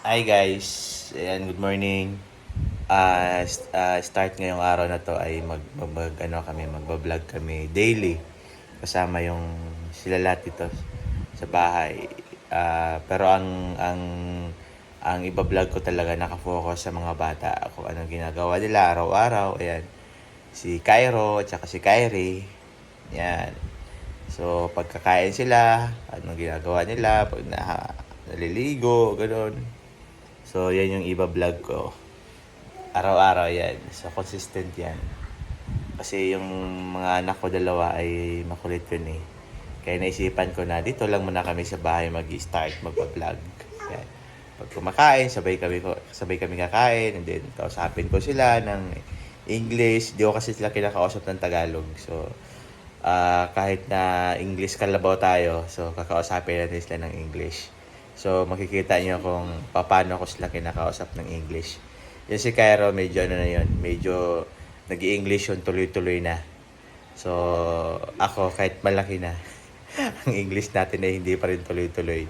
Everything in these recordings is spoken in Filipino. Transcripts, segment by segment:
Hi guys, ayan, good morning. Start ngayong araw na to ay magba-vlog kami daily kasama yung sila lahat dito sa bahay. Pero ang iba-vlog ko talaga naka-focus sa mga bata, kung anong ginagawa nila araw-araw. Ayan, si Cairo at saka si Kyrie. Yan. So, pagkakain sila, anong ginagawa nila, pag naliligo, gano'n. So, yan yung iba vlog ko. Araw-araw yan. So, consistent yan. Kasi yung mga anak ko dalawa ay makulit yun eh. Kaya naisipan ko na dito lang muna kami sa bahay mag-start magpa-vlog. Yan. Pag kumakain, sabay kami kakain, and then kausapin ko sila ng English. Di ko kasi sila kinakausap ng Tagalog. So, kahit na English kalabaw tayo, so kakausapin natin sila ng English. So, makikita niyo kung paano ko sila kinakausap ng English. Yan si Cairo, medyo ano na yun, medyo nag-i-English yun, tuloy-tuloy na. So, ako, kahit malaki na, ang English natin ay hindi pa rin tuloy-tuloy.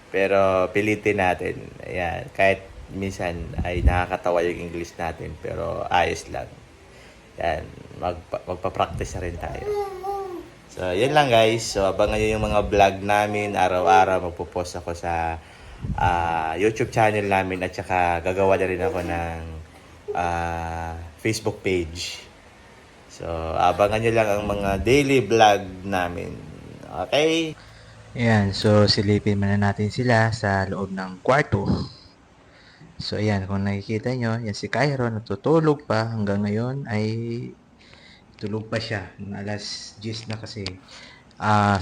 Pero, pilitin natin. Ayan, kahit minsan ay nakakatawa yung English natin, pero ayos lang. Yan, magpa-practice na rin tayo. So, yun lang guys. So, abangan nyo yung mga vlog namin. Araw-araw magpo-post ako sa YouTube channel namin at saka gagawa na rin ako ng Facebook page. So, abangan nyo lang ang mga daily vlog namin. Okay? Ayan, so silipin muna natin sila sa loob ng kwarto. So ayan, kung nakikita nyo, yan si Cairo, natutulog pa. Hanggang ngayon ay tulog pa siya. Mga alas 10 na kasi.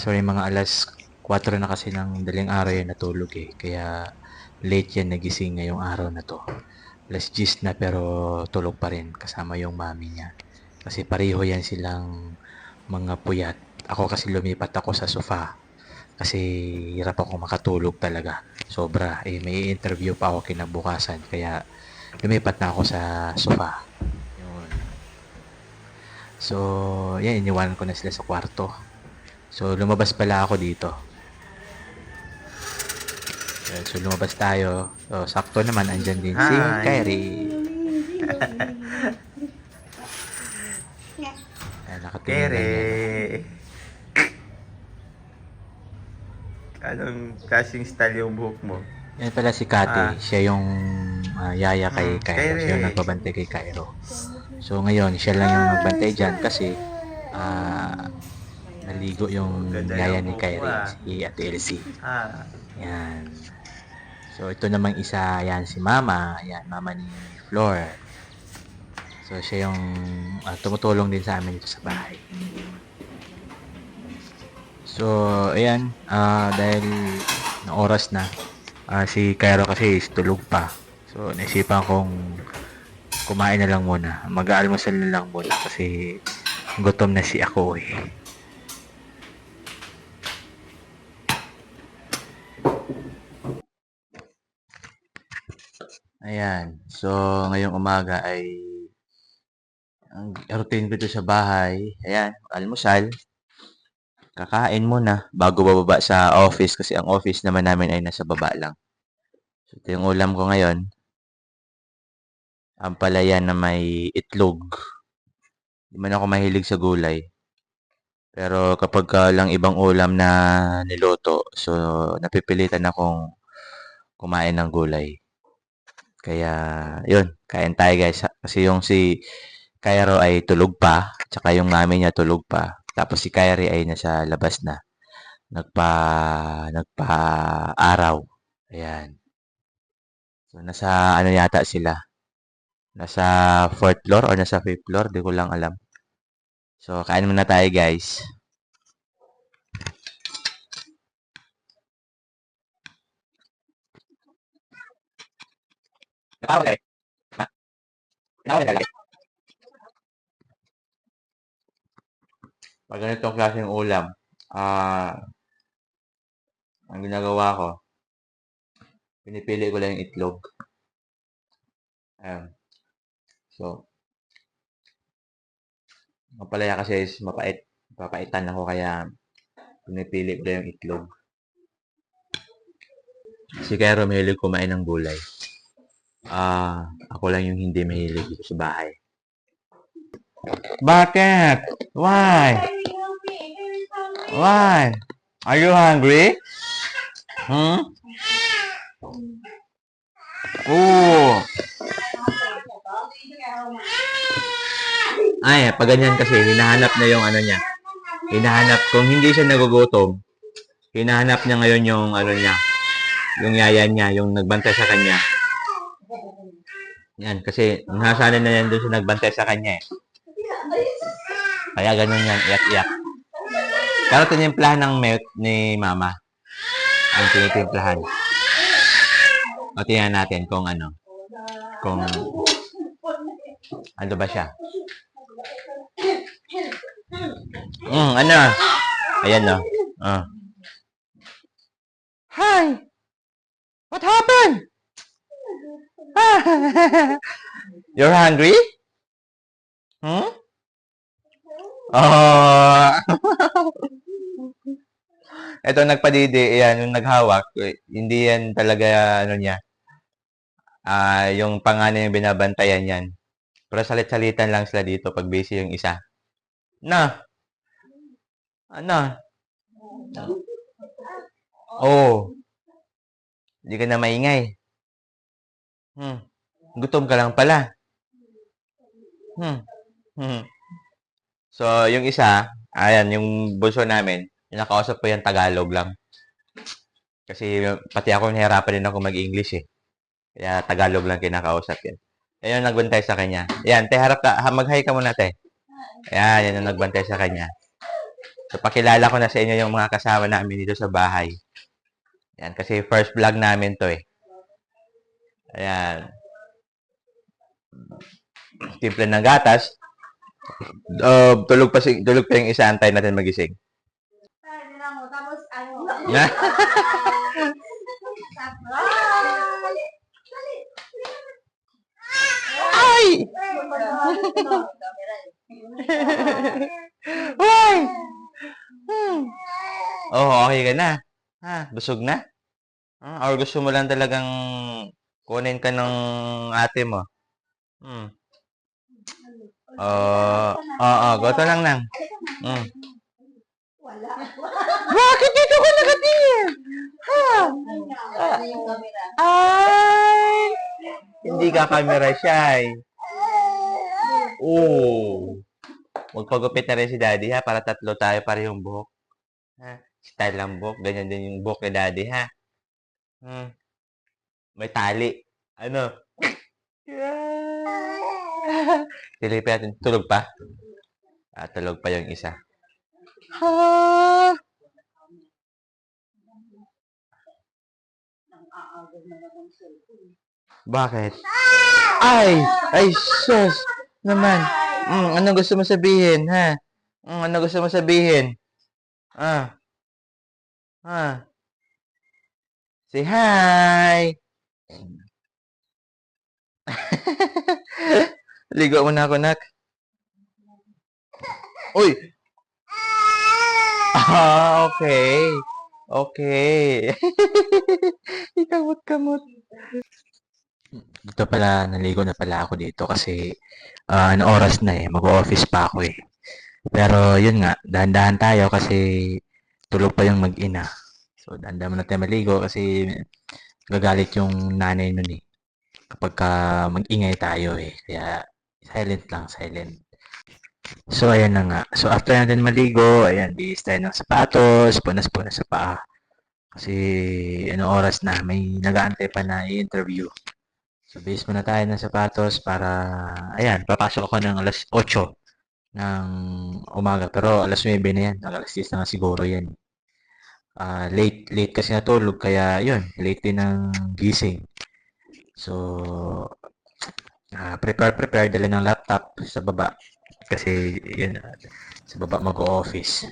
Mga alas 4 na kasi ng daling araw yan natulog eh. Kaya late yan nagising ngayong araw na to. Alas 10 na pero tulog pa rin kasama yung mami niya. Kasi pareho yan silang mga puyat. Ako kasi lumipat ako sa sofa kasi hirap ako makatulog talaga. Sobra. May interview pa ako kinabukasan. Kaya lumipat na ako sa sofa. Yun. So, yan. Iniwanan ko na sila sa kwarto. So, lumabas pala ako dito. Yan, so, lumabas tayo. So, sakto naman. Andyan din si Hi! Kyrie. Ayan, nakatingin lang yan. Oh. Kere! Anong kasing style yung buhok mo? Yan pala si Kate. Ah, Siya yung yaya kay Cairo. Siya yung Kere! nagbabantay kay Cairo. So, ngayon, siya lang yung nagbantay dyan kasi ah, naligo Oh, yung ganda yaya yung ni buhok mo Kyrie, ah. si Ate Elsie. Ah, Yan. So, ito namang isa, yan si Mama. Yan, Mama ni Flor. So, siya yung tumutulong din sa amin dito sa bahay. So, ayan, dahil na oras na, si Cairo kasi is tulog pa. So, naisipan kong kumain na lang muna. Mag-aalmusal na lang muna kasi gutom na si ako eh. Ayan. So, ngayong umaga ay ang routine ko dito sa bahay. Ayan, almusal. Kakain muna bago bababa sa office kasi ang office naman namin ay nasa baba lang. So, ito yung ulam ko ngayon. Ang palaya na may itlog. Di man ako mahilig sa gulay. Pero kapag lang ibang ulam na niluto, so napipilitan akong kumain ng gulay. Kaya, yun, kain tayo guys. Kasi yung si Cairo ay tulog pa, tsaka yung mami niya tulog pa. Tapos si Kyrie ay nasa labas na. Nagpa, nagpa-araw. Ayan. So, nasa ano yata sila? Nasa fourth floor or nasa fifth floor? Di ko lang alam. So, kain muna tayo guys. Okay. Pag ganitong klaseng ulam, ang ginagawa ko, pinipili ko lang yung itlog. Ayan. So, ang palaya kasi is mapait. Papaitan ako kaya pinipili ko lang yung itlog. Si Kero mahilig kumain ng gulay. Ako lang yung hindi mahilig dito sa bahay. Bakit? Why? Why? Are you hungry? Hmm? Oo. Ay, pag ganyan kasi, hinahanap na yung ano niya. Hinahanap, kung hindi siya nagugutom, hinahanap niya ngayon yung ano niya, yung yaya niya, yung nagbantay sa kanya. Yan, kasi nasanay na yan doon sa nagbantay sa kanya eh. Kaya ganun yan, iyak-iyak. Pero tinimplahan ng milk ni mama. Ang tinitimplahan. O tingnan natin kung ano. Kung ano ba siya. Ano? Ayan no. Hi! What happened? You're hungry? Hmm? Oh. Ito nagpadidi, ayan, yung naghawak, hindi yan talaga, ano niya, yung panganay yung binabantayan yan. Pero salit-salitan lang sila dito pag busy yung isa. Na! Ano? Oh, hindi ka na maingay. Gutom ka lang pala. Hmm. So, yung isa, ayan, yung bunso namin, yung nakausap ko yan Tagalog lang. Kasi pati ako nahirapan din ako mag-English eh. Kaya Tagalog lang kinakausap yan. Yan yung nagbantay sa kanya. Yan, te, harap ka. Mag-hi ka muna, te. Yan yung nagbantay sa kanya. So, pakilala ko na sa inyo yung mga kasama namin dito sa bahay. Yan, kasi first vlog namin to eh. Ayan. Timple ng gatas. Tulog pa yung isa, antay natin magising. Tapos ano? Ay! Why? Oh, okay ka na. Busog na? Or gusto mo lang talagang kunin ka ng ate mo? Goto lang nang. Wala. Bakit dito ka nakatingin? Ay! Hindi ka camera shy. Oh. Magpagupit na rin si daddy ha, para tatlo tayo para yung buhok. Ha? Style ng buhok, ganyan din yung buhok ni daddy ha. May tali. Ano? Silipin natin. Tulog pa? Tulog pa yung isa. Bakit? Ay, sus! Naman. Ano gusto mo sabihin, ha? Ano gusto mo sabihin? Say hi! Ligo mo na ako, nak. Uy! Okay. Okay. Ikamot-kamot. Dito pala, naligo na pala ako dito kasi ano oras na eh, mag-office pa ako eh. Pero yun nga, dahan-dahan tayo kasi tulog pa yung mag-ina. So, dahan-dahan muna tayo maligo kasi gagalit yung nanay nun eh. Kapag mag-ingay tayo eh. Kaya silent lang, silent. So, ayan na nga. So, after natin maligo, ayan, bihis tayo ng sapatos, punas-punas sa paa. Kasi, ano oras na, may nag-aantay pa na i-interview. So, bihis muna tayo ng sapatos para, ayan, papasok ako ng alas 8 ng umaga. Pero, alas 9 na yan. Alas 10 na nga siguro yan. Late kasi natulog, kaya, yun, late din ng gising. So, prepare, dala ng laptop sa baba. Kasi, yun, sa baba mag-o-office.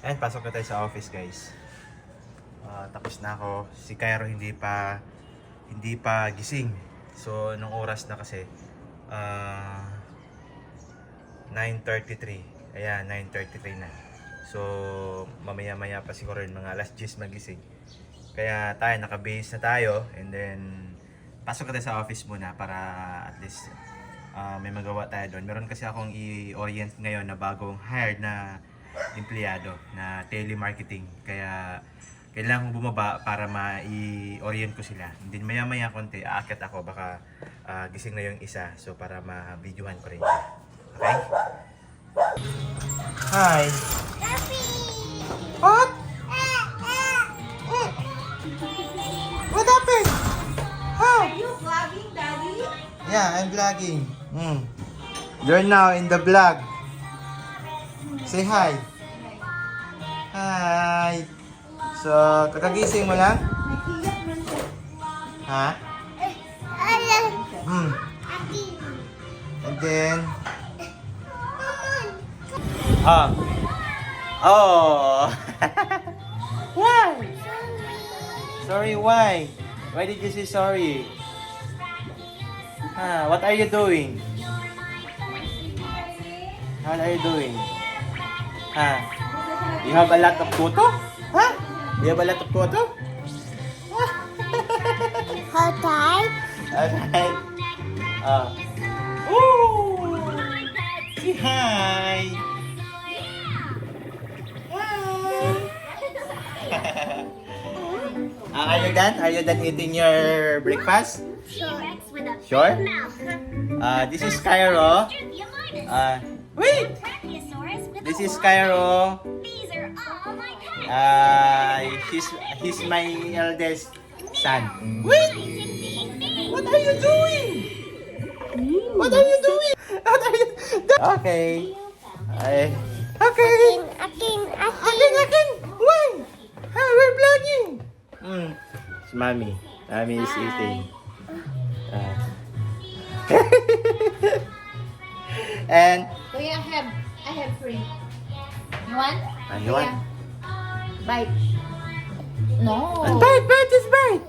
Ayan, pasok na tayo sa office, guys. Tapos na ako. Si Cairo hindi pa gising. So, nung oras na kasi, 9:33. Ayan, 9:33 na. So, mamaya-maya pa siguro yun, mga alas 10 magising. Kaya tayo, naka-base na tayo. And then, pasok tayo sa office muna para at least may magawa tayo doon. Meron kasi akong i-orient ngayon na bagong hired na empleyado na telemarketing. Kaya, kailangan kong bumaba para ma-i-orient ko sila. And then, maya-maya konti, aakyat ako. Baka gising na yung isa. So, para ma-videohan ko rin siya. Okay? Hi! What? What happened? How? Are you vlogging, Daddy? Yeah, I'm vlogging. You're now in the vlog. Say hi. Hi. So, kakagising mo lang? Nakiyak man siya. Ha? And then... Oh. Why? Sorry, why? Why did you say sorry? What are you doing? What are you doing? You have a lot of photo? You have a lot of photo? Alright. Ooh. Say hi. Are you done? Are you done eating your breakfast? Sure? This is Cairo. Wait! This is Cairo. He's my eldest son. Wait! What are you doing? What are you doing? What are you Okay. Okay. Akin. Why? We're vlogging. It's mommy. Mommy is eating. And Kuya, I have free. You want? you want? Bite. No. Bite, is bite.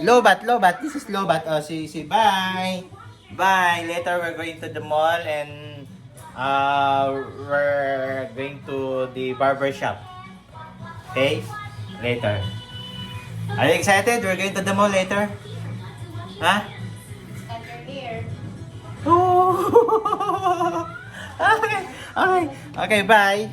Lobat. This is Lobat. Oh, say bye. Bye. Later we're going to the mall and we're going to the barber shop. Okay? Later. Are you excited? We're going to the mall later? Huh? Under here. Oh. Okay, bye.